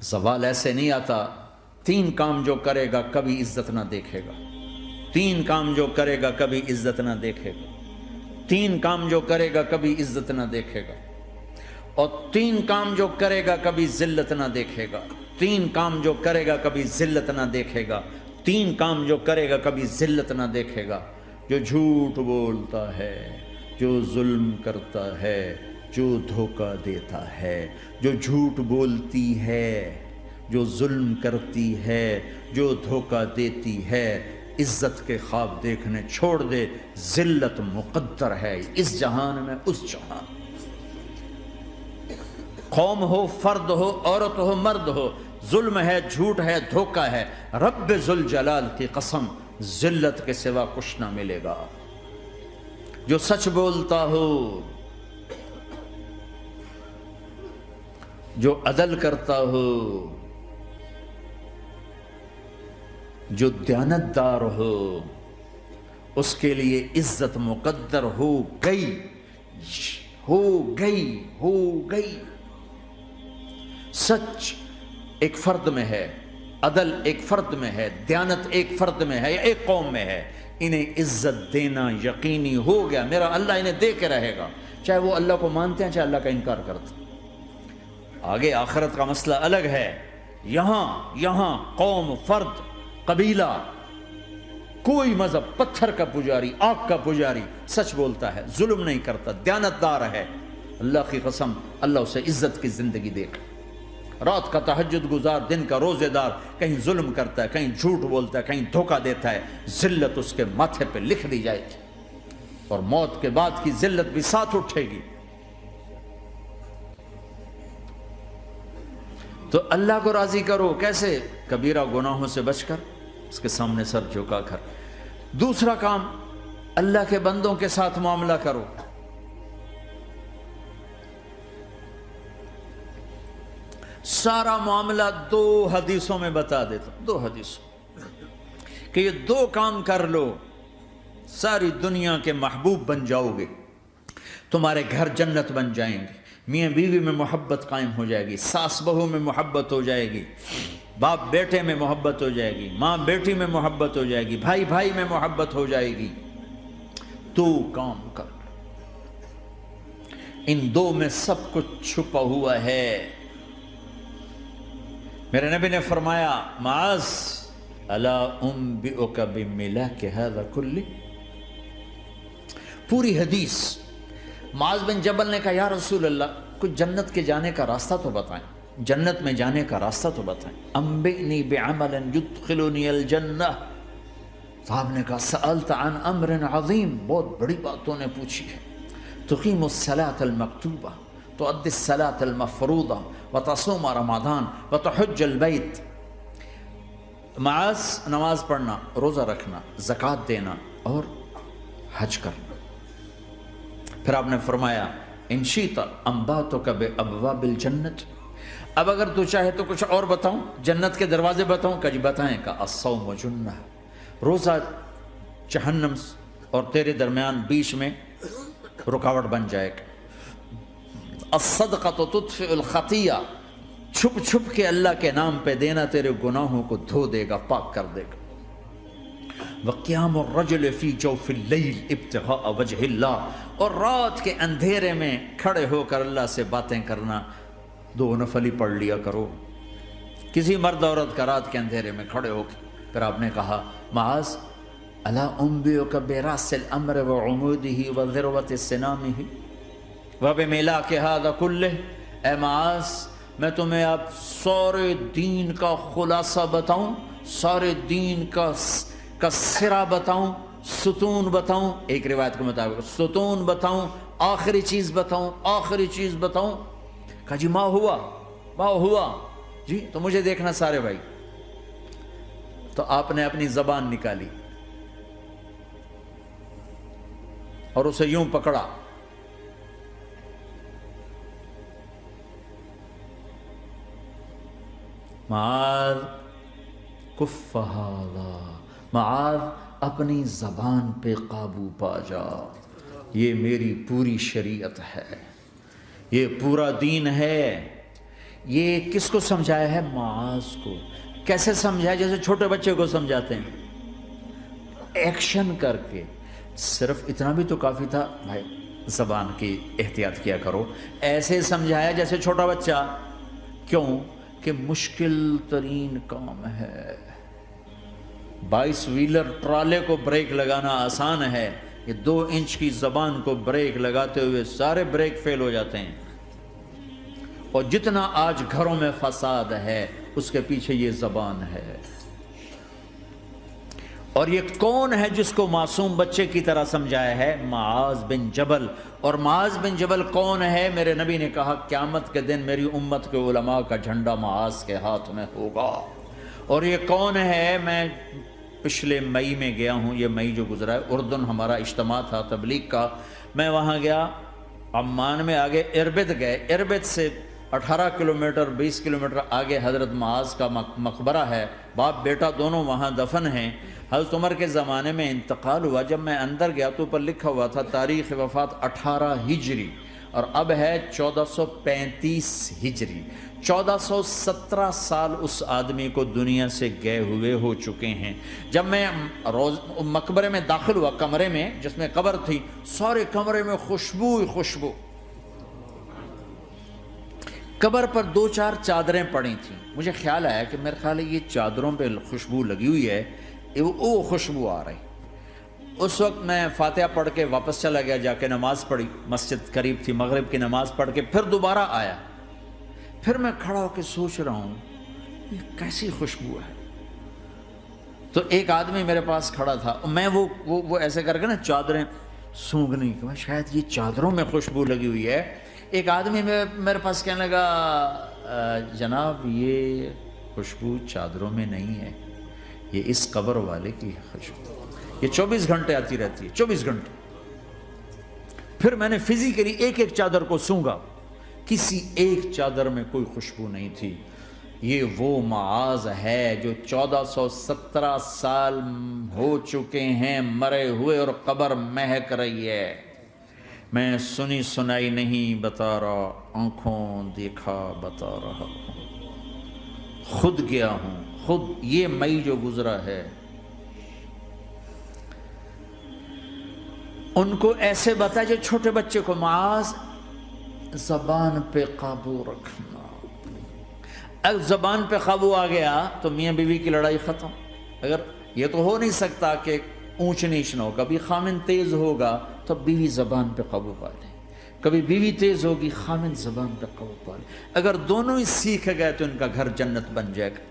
زوال ایسے نہیں آتا. 3 کام جو کرے گا کبھی عزت نہ دیکھے گا. 3 کام جو کرے گا کبھی عزت نہ دیکھے گا. 3 کام جو کرے گا کبھی عزت نہ دیکھے گا. اور 3 کام جو کرے گا کبھی ذلت نہ دیکھے گا. 3 کام جو کرے گا کبھی ذلت نہ دیکھے گا. 3 کام جو کرے گا کبھی ذلت نہ دیکھے گا. جو جھوٹ بولتا ہے، جو ظلم کرتا ہے، جو دھوکہ دیتا ہے، جو جھوٹ بولتی ہے، جو ظلم کرتی ہے، جو دھوکہ دیتی ہے، عزت کے خواب دیکھنے چھوڑ دے. ذلت مقدر ہے اس جہان میں اس جہان. قوم ہو، فرد ہو، عورت ہو، مرد ہو، ظلم ہے، جھوٹ ہے، دھوکہ ہے، رب ذوالجلال کی قسم ذلت کے سوا کچھ نہ ملے گا. جو سچ بولتا ہو، جو عدل کرتا ہو، جو دیانتدار ہو، اس کے لیے عزت مقدر ہو گئی، ہو گئی، ہو گئی. سچ ایک فرد میں ہے، عدل ایک فرد میں ہے، دیانت ایک فرد میں ہے یا ایک قوم میں ہے. انہیں عزت دینا یقینی ہو گیا. میرا اللہ انہیں دے کے رہے گا، چاہے وہ اللہ کو مانتے ہیں چاہے اللہ کا انکار کرتے ہیں. آگے آخرت کا مسئلہ الگ ہے. یہاں قوم، فرد، قبیلہ، کوئی مذہب، پتھر کا پجاری، آگ کا پجاری سچ بولتا ہے، ظلم نہیں کرتا، دیانتدار ہے، اللہ کی قسم اللہ اسے عزت کی زندگی دے گا. رات کا تہجد گزار، دن کا روزے دار، کہیں ظلم کرتا ہے، کہیں جھوٹ بولتا ہے، کہیں دھوکہ دیتا ہے، ذلت اس کے ماتھے پہ لکھ دی جائے گی اور موت کے بعد کی ذلت بھی ساتھ اٹھے گی. تو اللہ کو راضی کرو کیسے؟ کبیرہ گناہوں سے بچ کر، اس کے سامنے سر جھکا کر. دوسرا کام، اللہ کے بندوں کے ساتھ معاملہ کرو. سارا معاملہ 2 حدیثوں میں بتا دیتا ہوں. 2 حدیثوں کہ یہ 2 کام کر لو، ساری دنیا کے محبوب بن جاؤ گے. تمہارے گھر جنت بن جائیں گے، میاں بیوی میں محبت قائم ہو جائے گی، ساس بہو میں محبت ہو جائے گی، باپ بیٹے میں محبت ہو جائے گی، ماں بیٹی میں محبت ہو جائے گی، بھائی بھائی میں محبت ہو جائے گی. 2 کام کر لو. ان 2 میں سب کچھ چھپا ہوا ہے. میرے نبی نے فرمایا معاذ الا انبئک بملاک ھذا کلہ. پوری حدیث. معاذ بن جبل نے کہا یا رسول اللہ کچھ جنت کے جانے کا راستہ تو بتائیں، جنت میں جانے کا راستہ تو بتائیں. انبئنی بعمل یدخلنی الجنہ. صاحب نے کہا سألت عن امر عظیم، بہت بڑی باتوں نے پوچھی ہے. تقیم الصلاۃ المکتوبہ، تؤدی الصلاۃ المفروضہ، وتصوم رمضان، وتحج البیت. معاذ نماز پڑھنا، روزہ رکھنا، زکوٰۃ دینا اور حج کرنا. پھر آپ نے فرمایا ان شئت انبأتک بابواب الجنت. اب اگر تو چاہے تو کچھ اور بتاؤں، جنت کے دروازے بتاؤں؟ کہ جی بتائیں. کہ الصوم جنہ، روزہ جہنم اور تیرے درمیان بیچ میں رکاوٹ بن جائے گا. الصدقۃ تطفئ الخطیہ، چھپ چھپ کے اللہ کے نام پہ دینا تیرے گناہوں کو دھو دے گا، پاک کر دے گا. وقیام الرجل فی جوف اللیل ابتغاء وجہ اللہ، اور رات کے اندھیرے میں کھڑے ہو کر اللہ سے باتیں کرنا. 2 نفل ہی پڑھ لیا کرو، کسی مرد عورت کا رات کے اندھیرے میں کھڑے ہو کے. پھر آپ نے کہا معاذ الا انبئک براس الامر وعمودہ وذروۃ سنامہ وبملاک ھذا کلہ. اے معاذ میں تمہیں اب سارے دین کا خلاصہ بتاؤں، سارے دین کا سرا بتاؤں، ستون بتاؤں. ایک روایت کے مطابق ستون بتاؤں، آخری چیز بتاؤں، آخری چیز بتاؤں. کہا جی ما ہوا جی تو مجھے دیکھنا سارے بھائی. تو آپ نے اپنی زبان نکالی اور اسے یوں پکڑا. معاذ کف ھذا، معاذ اپنی زبان پہ قابو پا جا. یہ میری پوری شریعت ہے، یہ پورا دین ہے، یہ کس کو سمجھایا ہے؟ معاذ کو۔ کیسے سمجھایا؟ جیسے چھوٹے بچے کو سمجھاتے ہیں، ایکشن کر کے۔ صرف اتنا بھی تو کافی تھا، بھائی زبان کی احتیاط کیا کرو، ایسے سمجھایا جیسے چھوٹا بچہ۔ کیوں کہ مشکل ترین کام ہے۔ 22 ویلر ٹرالے کو بریک لگانا آسان ہے، یہ 2 انچ کی زبان کو بریک لگاتے ہوئے سارے بریک فیل ہو جاتے ہیں۔ اور جتنا آج گھروں میں فساد ہے اس کے پیچھے یہ زبان ہے۔ اور یہ کون ہے جس کو معصوم بچے کی طرح سمجھایا ہے؟ معاذ بن جبل۔ اور معاذ بن جبل کون ہے؟ میرے نبی نے کہا قیامت کے دن میری امت کے علماء کا جھنڈا معاذ کے ہاتھ میں ہوگا۔ اور یہ کون ہے؟ میں پچھلے مئی میں گیا ہوں، یہ مئی جو گزرا ہے، اردن ہمارا اجتماع تھا تبلیغ کا، میں وہاں گیا، عمان میں آگے اربد گئے، اربد سے 18 کلومیٹر 20 کلومیٹر آگے حضرت معاذ کا مقبرہ ہے، باپ بیٹا دونوں وہاں دفن ہیں۔ حضرت عمر کے زمانے میں انتقال ہوا، جب میں اندر گیا تو اوپر لکھا ہوا تھا تاریخ وفات 18 ہجری، اور اب ہے 1435 ہجری۔ 1417 سال اس آدمی کو دنیا سے گئے ہوئے ہو چکے ہیں۔ جب میں مقبرے میں داخل ہوا، کمرے میں جس میں قبر تھی، سارے کمرے میں خوشبو ہی خوشبو۔ قبر پر 2-4 چادریں پڑی تھیں، مجھے خیال آیا کہ میرے خیال ہے یہ چادروں پہ خوشبو لگی ہوئی ہے، وہ خوشبو آ رہی۔ اس وقت میں فاتحہ پڑھ کے واپس چلا گیا، جا کے نماز پڑھی، مسجد قریب تھی، مغرب کی نماز پڑھ کے پھر دوبارہ آیا، پھر میں کھڑا ہو کے سوچ رہا ہوں یہ کیسی خوشبو ہے۔ تو ایک آدمی میرے پاس کھڑا تھا، میں وہ ایسے کر کے نا چادریں سونگھنے کی، شاید یہ چادروں میں خوشبو لگی ہوئی ہے۔ ایک آدمی میرے پاس کہنے لگا جناب یہ خوشبو چادروں میں نہیں ہے، یہ اس قبر والے کی خوشبو، یہ 24 گھنٹے آتی رہتی ہے، 24 گھنٹے۔ پھر میں نے فزیکلی ایک ایک چادر کو سونگا، کسی ایک چادر میں کوئی خوشبو نہیں تھی۔ یہ وہ معاذ ہے جو 1417 سال ہو چکے ہیں مرے ہوئے، اور قبر مہک رہی ہے۔ میں سنی سنائی نہیں بتا رہا، آنکھوں دیکھا بتا رہا ہوں، خود گیا ہوں، خود یہ مئی جو گزرا ہے۔ ان کو ایسے بتا جو چھوٹے بچے کو، معاذ زبان پہ قابو رکھنا۔ اگر زبان پہ قابو آ گیا تو میاں بیوی کی لڑائی ختم۔ اگر یہ تو ہو نہیں سکتا کہ اونچ نیچ نہ ہو، کبھی خامن تیز ہوگا تو بیوی زبان پہ قابو پا لے، کبھی بیوی تیز ہوگی خامن زبان پہ قابو پا لے۔ اگر دونوں ہی سیکھ گئے تو ان کا گھر جنت بن جائے گا۔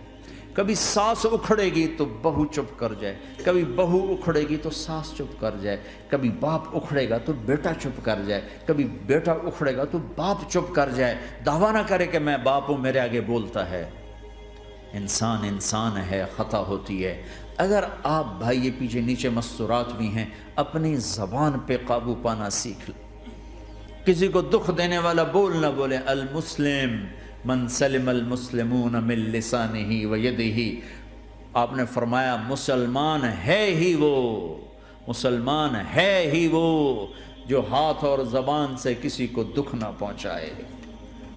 کبھی ساس اکھڑے گی تو بہو چپ کر جائے، کبھی بہو اکھڑے گی تو ساس چپ کر جائے، کبھی باپ اکھڑے گا تو بیٹا چپ کر جائے، کبھی بیٹا اکھڑے گا تو باپ چپ کر جائے، دعویٰ نہ کرے کہ میں باپ ہوں میرے آگے بولتا ہے۔ انسان انسان ہے، خطا ہوتی ہے۔ اگر آپ بھائی یہ پیچھے نیچے مستورات بھی ہیں، اپنی زبان پہ قابو پانا سیکھ لیں۔ کسی کو دکھ دینے والا بول نہ بولے۔ المسلم من سلم المسلمون من لسانہ و یدہ، آپ نے فرمایا مسلمان ہے ہی وہ، مسلمان ہے ہی وہ جو ہاتھ اور زبان سے کسی کو دکھ نہ پہنچائے۔